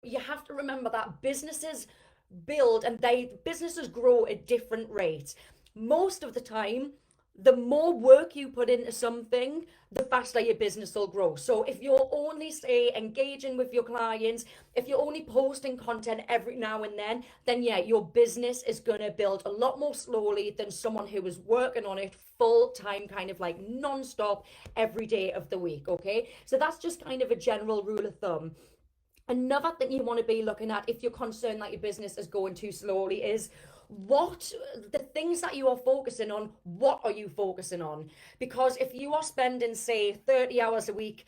You have to remember that businesses build and businesses grow at different rates. Most of the time, the more work you put into something, the faster your business will grow. So if you're only, say, engaging with your clients, if you're only posting content every now and then yeah, your business is going to build a lot more slowly than someone who is working on it full time, kind of like non-stop every day of the week. Okay, so that's just kind of a general rule of thumb. Another thing you want to be looking at if you're concerned that your business is going too slowly is what the things that you are focusing on, what are you focusing on? Because if you are spending, say, 30 hours a week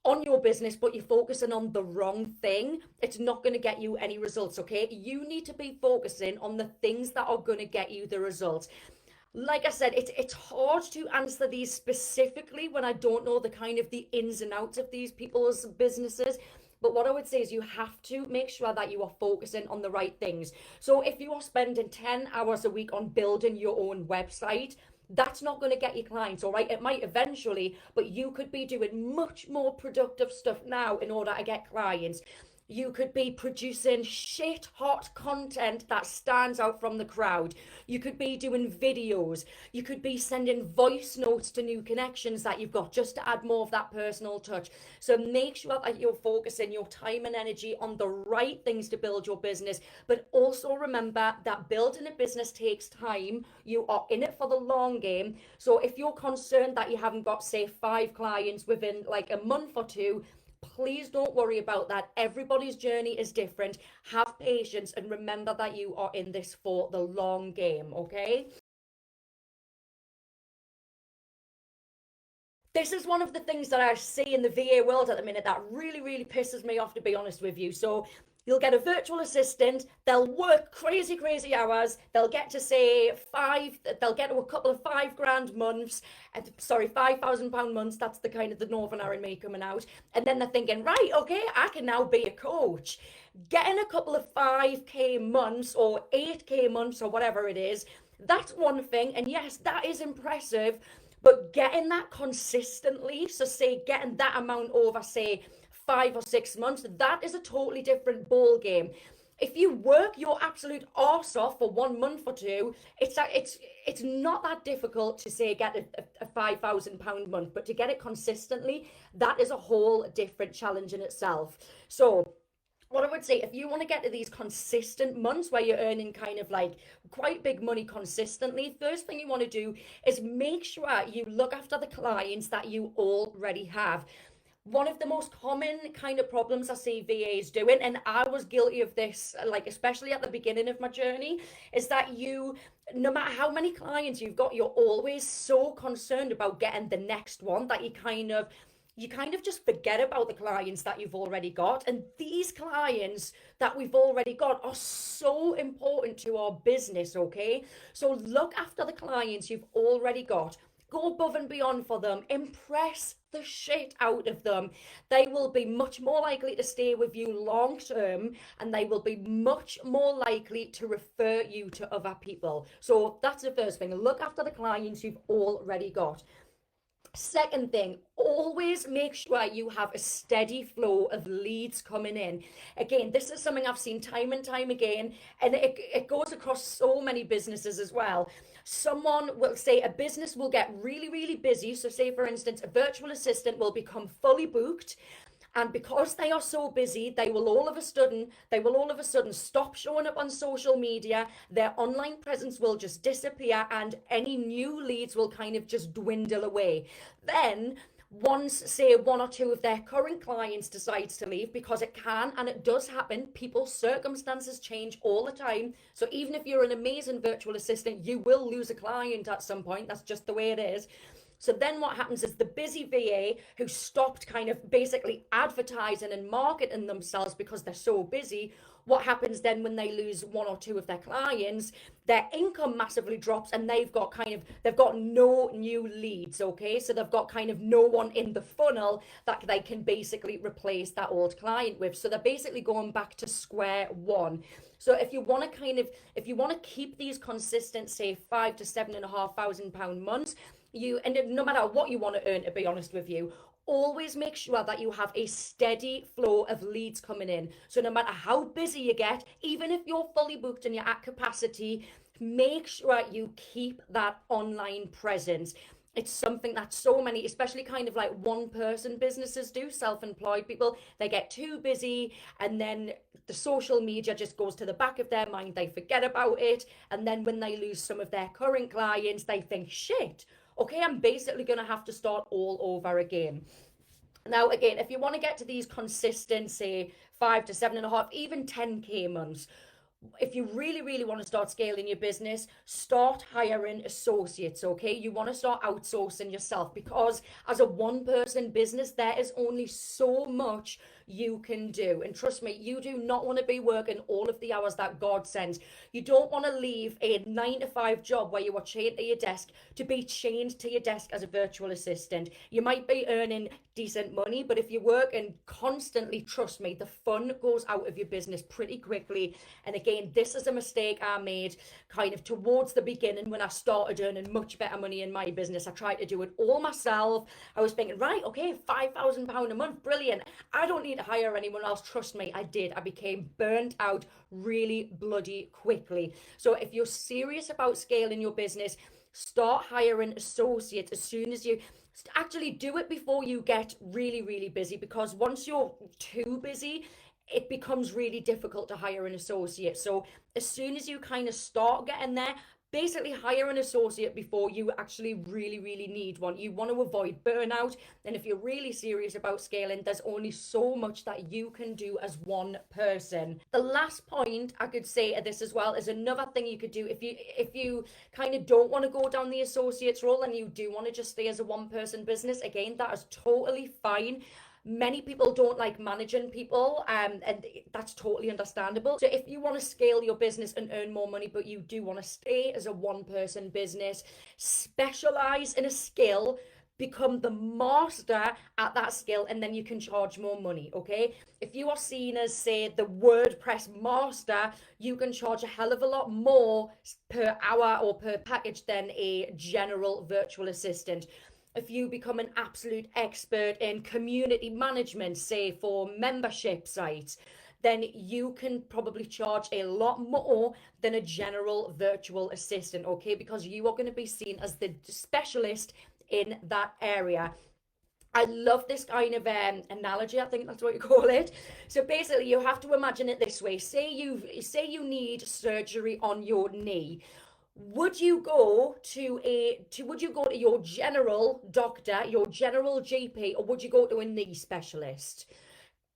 on your business, but you're focusing on the wrong thing, it's not going to get you any results. Okay, you need to be focusing on the things that are going to get you the results. Like I said, it's hard to answer these specifically when I don't know the kind of the ins and outs of these people's businesses. But what I would say is you have to make sure that you are focusing on the right things. So if you are spending 10 hours a week on building your own website, that's not going to get you clients, all right? It might eventually, but you could be doing much more productive stuff now in order to get clients. You could be producing shit hot content that stands out from the crowd. You could be doing videos. You could be sending voice notes to new connections that you've got just to add more of that personal touch. So make sure that you're focusing your time and energy on the right things to build your business. But also remember that building a business takes time. You are in it for the long game. So if you're concerned that you haven't got, say, 5 clients within like a month or two, please don't worry about that. Everybody's journey is different. Have patience and remember that you are in this for the long game, okay? This is one of the things that I see in the VA world at the minute that really, really pisses me off, to be honest with you. So you'll get a virtual assistant, they'll work crazy, crazy hours, they'll get to say they'll get to a couple of 5 grand months, sorry, £5,000 months, that's the kind of the Northern Iron me coming out. And then they're thinking, right, okay, I can now be a coach. Getting a couple of 5K months or 8K months or whatever it is, that's one thing. And yes, that is impressive. But getting that consistently, so say getting that amount over, say, 5 or 6 months, that is a totally different ball game. If you work your absolute arse off for 1 month or two, it's not that difficult to say get a £5,000 month, but to get it consistently, that is a whole different challenge in itself. So what I would say, if you want to get to these consistent months where you're earning kind of like quite big money consistently, first thing you want to do is make sure you look after the clients that you already have. One of the most common kind of problems I see VAs doing, and I was guilty of this, like especially at the beginning of my journey, is that no matter how many clients you've got, you're always so concerned about getting the next one that you kind of just forget about the clients that you've already got. And these clients that we've already got are so important to our business, okay? So look after the clients you've already got. Go above and beyond for them. Impress the shit out of them. They will be much more likely to stay with you long term and they will be much more likely to refer you to other people. So that's the first thing. Look after the clients you've already got. Second thing, always make sure you have a steady flow of leads coming in. Again, this is something I've seen time and time again, and it goes across so many businesses as well. Someone will say a business will get really, really busy. So, say for instance, a virtual assistant will become fully booked, and because they are so busy, they will all of a sudden stop showing up on social media. Their online presence will just disappear and any new leads will kind of just dwindle away. Then once, say, one or two of their current clients decides to leave, because it can and it does happen, people's circumstances change all the time. So even if you're an amazing virtual assistant, you will lose a client at some point. That's just the way it is. So then what happens is the busy VA who stopped kind of basically advertising and marketing themselves because they're so busy, what happens then when they lose one or two of their clients, their income massively drops and they've got no new leads, okay? So they've got kind of no one in the funnel that they can basically replace that old client with. So they're basically going back to square one. So if you want to keep these consistent, say, 5 to 7,500 pound months, and no matter what you want to earn, to be honest with you, always make sure that you have a steady flow of leads coming in. So no matter how busy you get, even if you're fully booked and you're at capacity, make sure you keep that online presence. It's something that so many, especially kind of like one person businesses do, self-employed people, they get too busy and then the social media just goes to the back of their mind. They forget about it. And then when they lose some of their current clients, they think, shit, okay, I'm basically going to have to start all over again. Now, again, if you want to get to these consistent, say 5 to 7.5, even 10K months, if you really, really want to start scaling your business, start hiring associates, okay? You want to start outsourcing yourself, because as a one person business, there is only so much you can do. And trust me, you do not want to be working all of the hours that God sends. You don't want to leave a 9 to 5 job where you are chained to your desk to be chained to your desk as a virtual assistant. You might be earning decent money, but if you work and constantly, trust me, the fun goes out of your business pretty quickly. And again, this is a mistake I made kind of towards the beginning when I started earning much better money in my business. I tried to do it all myself. I was thinking, right, okay, £5,000 a month, brilliant. I don't need to hire anyone else. Trust me, I did. I became burnt out really bloody quickly. So if you're serious about scaling your business, start hiring associates as soon as you actually do it before you get really, really busy, because once you're too busy, it becomes really difficult to hire an associate. So as soon as you kind of start getting there, basically hire an associate before you actually really, really need one. You want to avoid burnout. And if you're really serious about scaling, there's only so much that you can do as one person. The last point I could say at this as well is another thing you could do if you kind of don't want to go down the associates role and you do want to just stay as a one person business. Again, that is totally fine. Many people don't like managing people, and that's totally understandable. So if you want to scale your business and earn more money, but you do want to stay as a one person business, specialize in a skill, become the master at that skill, and then you can charge more money. Okay, if you are seen as, say, the WordPress master, you can charge a hell of a lot more per hour or per package than a general virtual assistant. If you become an absolute expert in community management, say for membership sites, then you can probably charge a lot more than a general virtual assistant, okay? Because you are going to be seen as the specialist in that area. I love this kind of analogy. I think that's what you call it. So basically, you have to imagine it this way. Say you need surgery on your knee. Would you go to your general doctor, your general GP, or would you go to a knee specialist?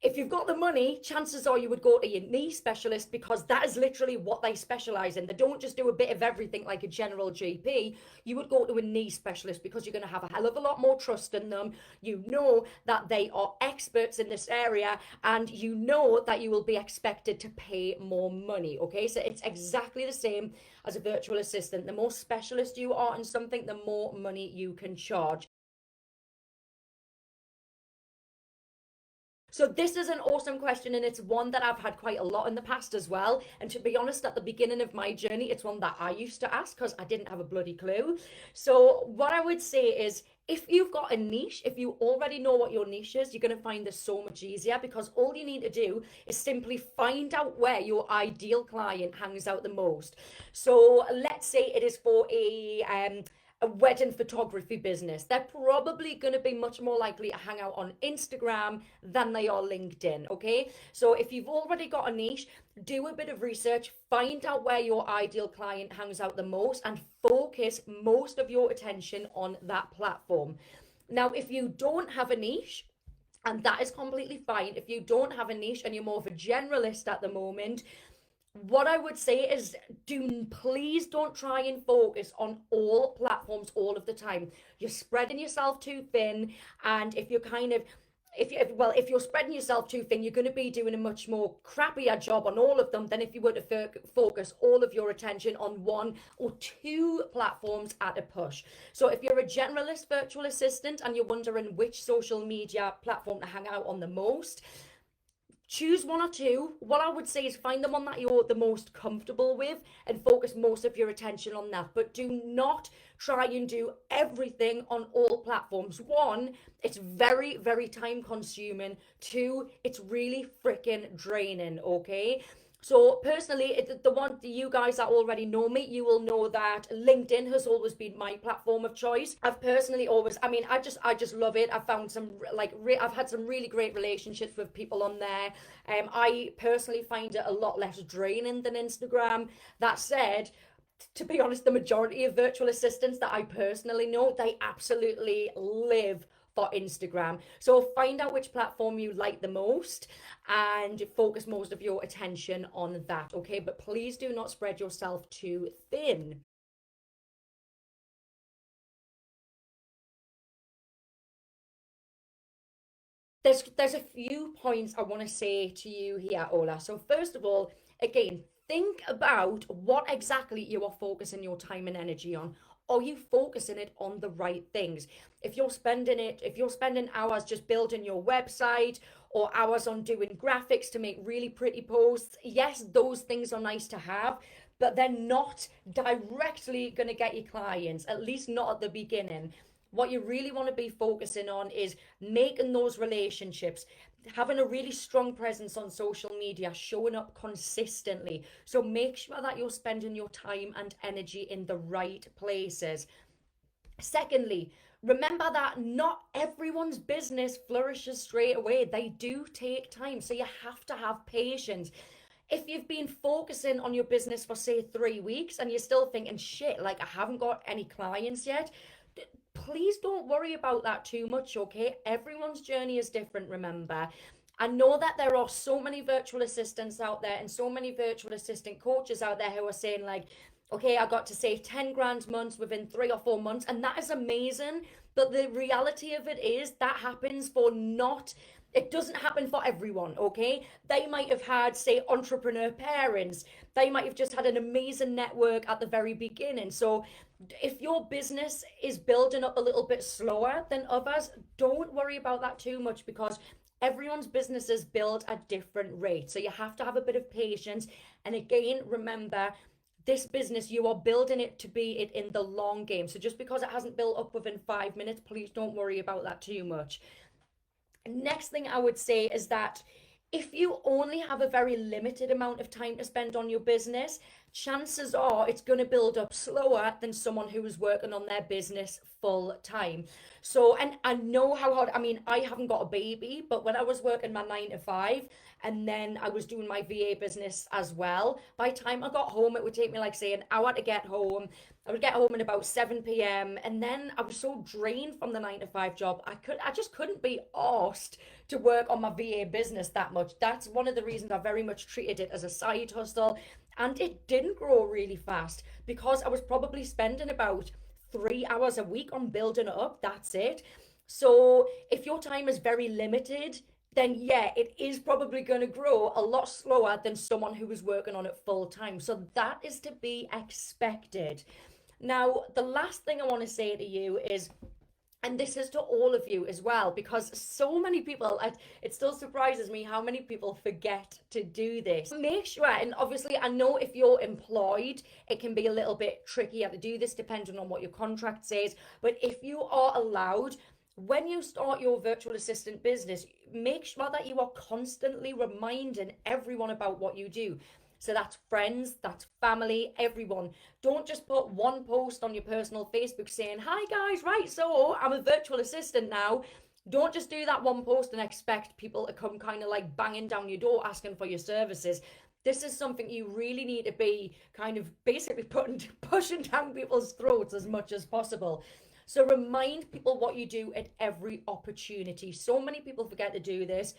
If you've got the money, chances are you would go to your knee specialist, because that is literally what they specialize in. They don't just do a bit of everything like a general GP. You would go to a knee specialist because you're going to have a hell of a lot more trust in them. You know that they are experts in this area, and you know that you will be expected to pay more money. Okay, so it's exactly the same as a virtual assistant. The more specialist you are in something, the more money you can charge. So this is an awesome question, and it's one that I've had quite a lot in the past as well. And to be honest, at the beginning of my journey, it's one that I used to ask because I didn't have a bloody clue. So what I would say is, if you've got a niche, if you already know what your niche is, you're going to find this so much easier, because all you need to do is simply find out where your ideal client hangs out the most. So let's say it is for a wedding photography business. They're probably going to be much more likely to hang out on Instagram than they are LinkedIn. Okay, so if you've already got a niche, do a bit of research, find out where your ideal client hangs out the most, and focus most of your attention on that platform. Now, if you don't have a niche, and that is completely fine, if you don't have a niche and you're more of a generalist at the moment, what I would say is, please don't try and focus on all platforms all of the time. You're spreading yourself too thin, and if you're kind of if you're spreading yourself too thin, you're going to be doing a much more crappier job on all of them than if you were to focus all of your attention on one or two platforms at a push. So if you're a generalist virtual assistant and you're wondering which social media platform to hang out on the most, choose one or two. What I would say is find the one that you're the most comfortable with and focus most of your attention on that. But do not try and do everything on all platforms. One, it's very, very time consuming. Two, it's really freaking draining, okay? So personally, the one you guys that already know me, you will know that LinkedIn has always been my platform of choice. I've personally always, I mean, I just love it. I've found some I've had some really great relationships with people on there. I personally find it a lot less draining than Instagram. That said, to be honest, the majority of virtual assistants that I personally know, they absolutely live for Instagram. So find out which platform you like the most and focus most of your attention on that, okay? But please do not spread yourself too thin. There's a few points I want to say to you here, Ola. So first of all, again, think about what exactly you are focusing your time and energy on. Are you focusing it on the right things? If you're spending hours just building your website or hours on doing graphics to make really pretty posts, yes, those things are nice to have, but they're not directly going to get you clients, at least not at the beginning. What you really want to be focusing on is making those relationships, having a really strong presence on social media, showing up consistently. So make sure that you're spending your time and energy in the right places. Secondly, remember that not everyone's business flourishes straight away. They do take time. So you have to have patience. If you've been focusing on your business for, say, 3 weeks and you're still thinking, shit, like I haven't got any clients yet, please don't worry about that too much, okay? Everyone's journey is different, remember. I know that there are so many virtual assistants out there and so many virtual assistant coaches out there who are saying, like, okay, I got to save 10 grand months within 3 or 4 months, and that is amazing. But the reality of it is that happens for not it doesn't happen for everyone, okay? They might have had, say, entrepreneur parents. They might have just had an amazing network at the very beginning. So if your business is building up a little bit slower than others, don't worry about that too much because everyone's businesses build at different rates. So you have to have a bit of patience. And again, remember, this business, you are building it to be it in the long game. So just because it hasn't built up within 5 minutes, please don't worry about that too much. Next thing I would say is that if you only have a very limited amount of time to spend on your business, chances are it's going to build up slower than someone who is working on their business full time. So, and I know how hard, I mean, I haven't got a baby, but when I was working my 9 to 5 and then I was doing my VA business as well, by the time I got home, it would take me like, say, an hour to get home. I would get home at about 7 p.m. and then I was so drained from the 9 to 5 job. I just couldn't be asked to work on my VA business that much. That's one of the reasons I very much treated it as a side hustle. And it didn't grow really fast because I was probably spending about 3 hours a week on building it up. That's it. So if your time is very limited, then yeah, it is probably going to grow a lot slower than someone who is working on it full time. So that is to be expected. Now, the last thing I want to say to you is, and this is to all of you as well, because so many people, it still surprises me how many people forget to do this. Make sure, and obviously I know if you're employed, it can be a little bit trickier to do this depending on what your contract says, but if you are allowed, when you start your virtual assistant business, make sure that you are constantly reminding everyone about what you do. So that's friends, that's family, everyone. Don't just put one post on your personal Facebook saying, hi guys, right, so I'm a virtual assistant now. Don't just do that one post and expect people to come kind of like banging down your door asking for your services. This is something you really need to be kind of basically pushing down people's throats as much as possible. So remind people what you do at every opportunity. So many people forget to do this.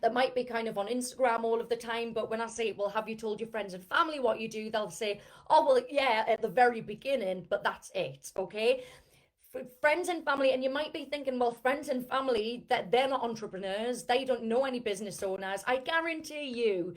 That might be kind of on Instagram all of the time, but when I say, well, have you told your friends and family what you do? They'll say, oh, well, yeah, at the very beginning, but that's it, okay? For friends and family, and you might be thinking, well, friends and family, that they're not entrepreneurs, they don't know any business owners. I guarantee you,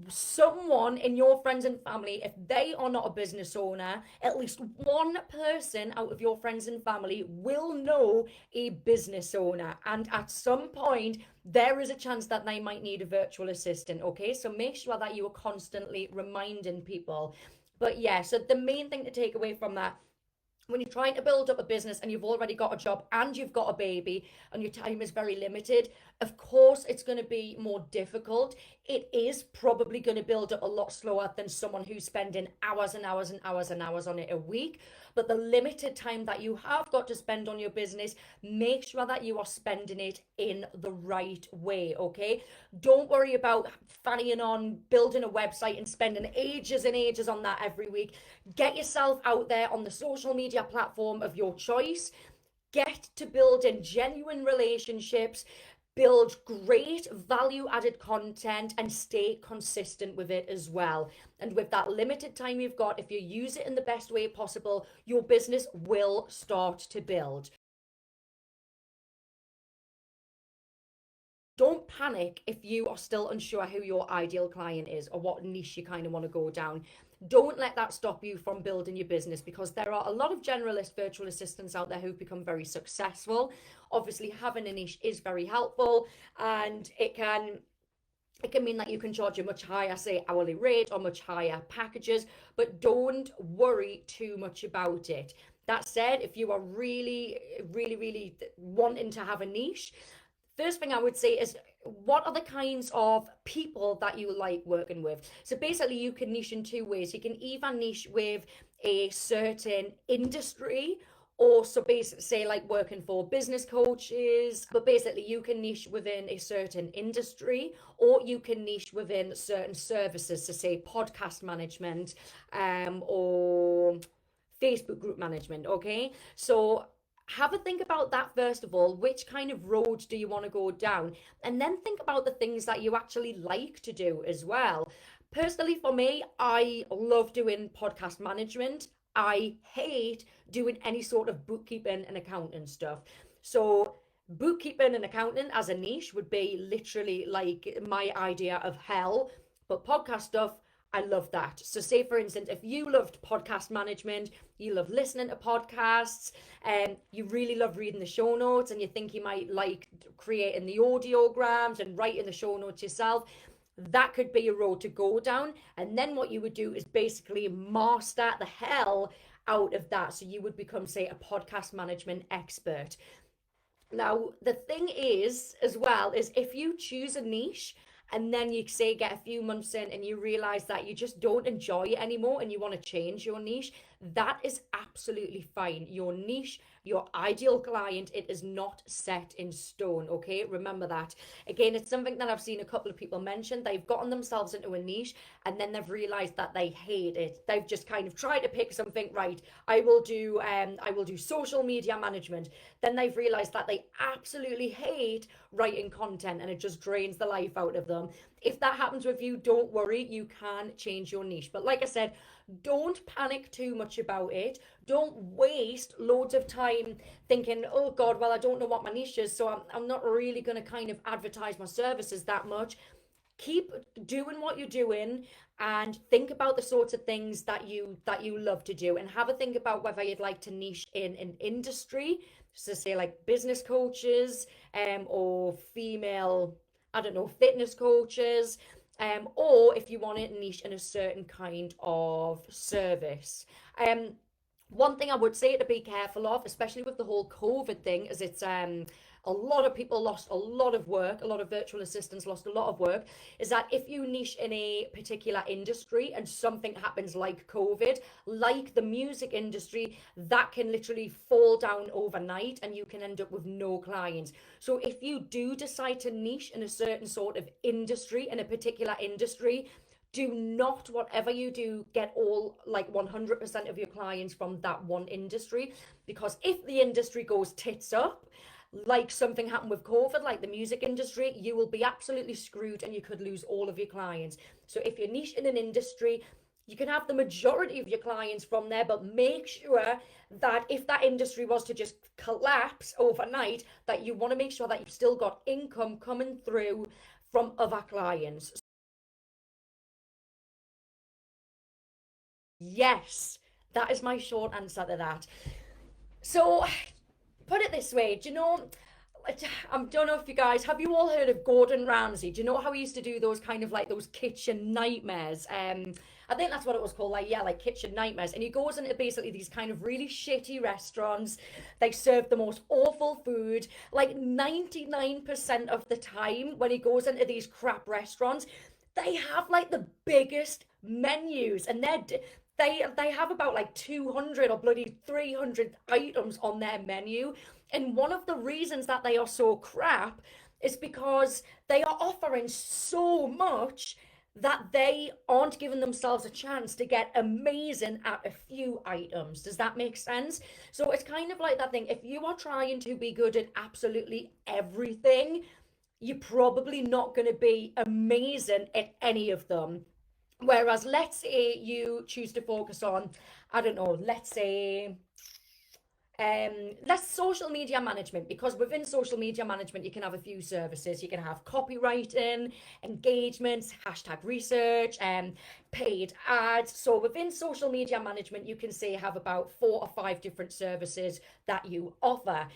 someone in your friends and family, if they are not a business owner, at least one person out of your friends and family will know a business owner. And at some point, there is a chance that they might need a virtual assistant. Okay, so make sure that you are constantly reminding people. But yeah, so the main thing to take away from that, when you're trying to build up a business and you've already got a job and you've got a baby and your time is very limited, of course it's going to be more difficult. It is probably going to build up a lot slower than someone who's spending hours and hours and hours and hours on it a week. But the limited time that you have got to spend on your business, make sure that you are spending it in the right way, okay? Don't worry about fannying on building a website and spending ages and ages on that every week. Get yourself out there on the social media platform of your choice. Get to building genuine relationships, build great value added content, and stay consistent with it as well. And with that limited time you've got, if you use it in the best way possible, your business will start to build. Don't panic if you are still unsure who your ideal client is or what niche you kind of want to go down. Don't let that stop you from building your business, because there are a lot of generalist virtual assistants out there who've become very successful. Obviously, having a niche is very helpful, and it can mean that you can charge a much higher, say, hourly rate or much higher packages, but don't worry too much about it. That said, if you are really, really, really wanting to have a niche, first thing I would say is, what are the kinds of people that you like working with? So basically, you can niche in two ways. You can either niche with a certain industry, or so basically say like working for business coaches, but basically you can niche within a certain industry, or you can niche within certain services, so say podcast management, or Facebook group management. Okay, so have a think about that first of all. Which kind of road do you want to go down? And then think about the things that you actually like to do as well. Personally, for me, I love doing podcast management. I hate doing any sort of bookkeeping and accounting stuff. So, bookkeeping and accounting as a niche would be literally like my idea of hell. But podcast stuff, I love that. So, say for instance, if you loved podcast management, you love listening to podcasts, and you really love reading the show notes, and you think you might like creating the audiograms and writing the show notes yourself, that could be a road to go down. And then what you would do is basically master the hell out of that. So you would become, say, a podcast management expert. Now, the thing is, as well, is if you choose a niche and then you say get a few months in and you realize that you just don't enjoy it anymore and you want to change your niche, that is absolutely fine. Your niche, your ideal client, it is not set in stone, okay? Remember that. Again, it's something that I've seen a couple of people mention. They've gotten themselves into a niche and then they've realized that they hate it. They've just kind of tried to pick something, right? I will do social media management. Then they've realized that they absolutely hate writing content and it just drains the life out of them. If that happens with you, don't worry, you can change your niche. But like I said, don't panic too much about it. Don't waste loads of time thinking, oh God, well, I don't know what my niche is, so I'm not really going to kind of advertise my services that much. Keep doing what you're doing and think about the sorts of things that you love to do, and have a think about whether you'd like to niche in an industry, so say like business coaches, or female, I don't know, fitness coaches, or if you want to niche in a certain kind of service. One thing I would say to be careful of, especially with the whole COVID thing, is it's a lot of people lost a lot of work, a lot of virtual assistants lost a lot of work, is that if you niche in a particular industry and something happens like COVID, like the music industry, that can literally fall down overnight and you can end up with no clients. So if you do decide to niche in a certain sort of industry, in a particular industry, do not, whatever you do, get all like 100% of your clients from that one industry, because if the industry goes tits up, like something happened with COVID, like the music industry, you will be absolutely screwed and you could lose all of your clients. So if you're niche in an industry, you can have the majority of your clients from there, but make sure that if that industry was to just collapse overnight, that you want to make sure that you've still got income coming through from other clients. Yes, that is my short answer to that. So, put it this way, do you know, I don't know if you guys have you all heard of Gordon Ramsay? Do you know how he used to do those kind of like those kitchen nightmares? I think that's what it was called, like yeah, like kitchen nightmares. And he goes into basically these kind of really shitty restaurants. They serve the most awful food. Like 99% of the time when he goes into these crap restaurants, they have like the biggest menus, and they have about like 200 or bloody 300 items on their menu. And one of the reasons that they are so crap is because they are offering so much that they aren't giving themselves a chance to get amazing at a few items. Does that make sense? So it's kind of like that thing. If you are trying to be good at absolutely everything, you're probably not going to be amazing at any of them. Whereas, let's say you choose to focus on, I don't know, let's say less social media management, because within social media management you can have a few services. You can have copywriting, engagements, hashtag research, paid ads. So within social media management you can say have about 4 or 5 different services that you offer.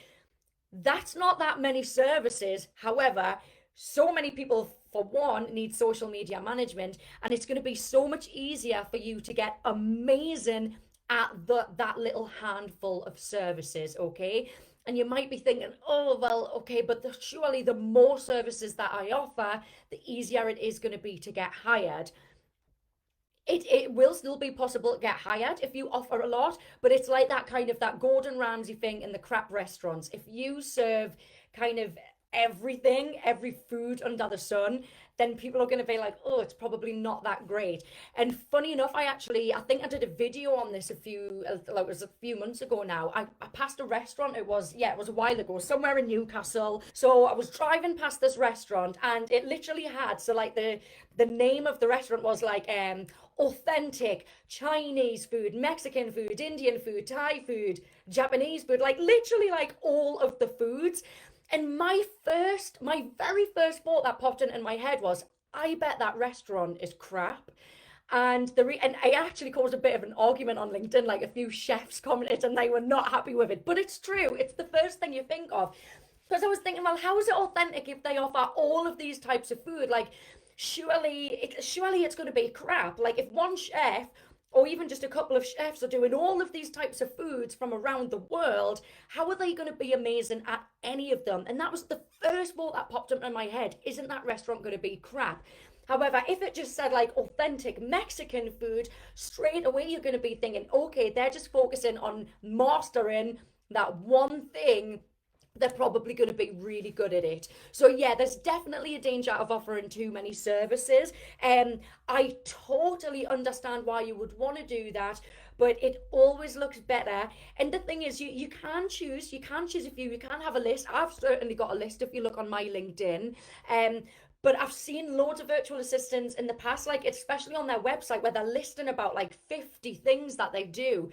That's not that many services. However, so many people, for one, need social media management, and it's going to be so much easier for you to get amazing at that little handful of services, okay? And you might be thinking, oh, well, okay, but surely the more services that I offer, the easier it is going to be to get hired. It will still be possible to get hired if you offer a lot, but it's like that kind of that Gordon Ramsay thing in the crap restaurants. If you serve kind of everything, every food under the sun, then people are going to be like, oh, it's probably not that great. And funny enough, I think I did a video on this like it was a few months ago now. I passed a restaurant. It was a while ago, somewhere in Newcastle. So I was driving past this restaurant, and it literally had, so like the name of the restaurant was like authentic Chinese food, Mexican food, Indian food, Thai food, Japanese food, like literally like all of the foods. And my very first thought that popped in my head was, I bet that restaurant is crap. And I actually caused a bit of an argument on LinkedIn. Like a few chefs commented, and they were not happy with it. But it's true. It's the first thing you think of. Because I was thinking, well, how is it authentic if they offer all of these types of food? Like, surely it's going to be crap. Like, if one chef or even just a couple of chefs are doing all of these types of foods from around the world, how are they going to be amazing at any of them? And that was the first thought that popped up in my head. Isn't that restaurant going to be crap? However, if it just said like authentic Mexican food, straight away you're going to be thinking, okay, they're just focusing on mastering that one thing. They're probably going to be really good at it. So yeah, there's definitely a danger of offering too many services. I totally understand why you would want to do that, but it always looks better. And the thing is, you can choose. You can choose a few. You can have a list. I've certainly got a list if you look on my LinkedIn. But I've seen loads of virtual assistants in the past, like especially on their website, where they're listing about like 50 things that they do.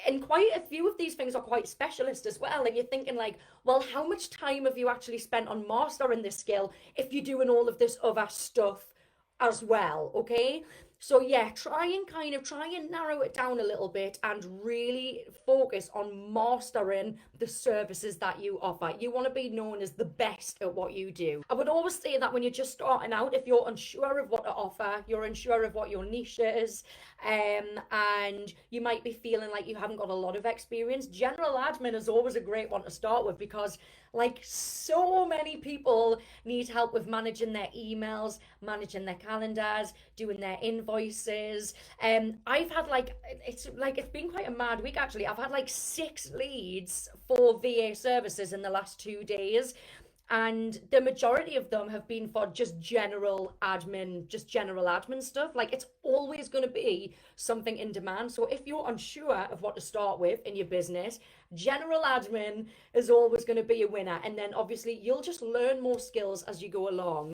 And quite a few of these things are quite specialist as well. And you're thinking like, well, how much time have you actually spent on mastering this skill if you're doing all of this other stuff as well? Okay. So yeah, try and narrow it down a little bit and really focus on mastering the services that you offer. You want to be known as the best at what you do. I would always say that when you're just starting out, if you're unsure of what to offer, you're unsure of what your niche is, and you might be feeling like you haven't got a lot of experience, general admin is always a great one to start with, because like so many people need help with managing their emails, managing their calendars, doing their invoices. I've had it's been quite a mad week actually. I've had like 6 leads for VA services in the last 2 days, and the majority of them have been for just general admin stuff. Like it's always going to be something in demand. So if you're unsure of what to start with in your business, general admin is always going to be a winner. And then obviously you'll just learn more skills as you go along.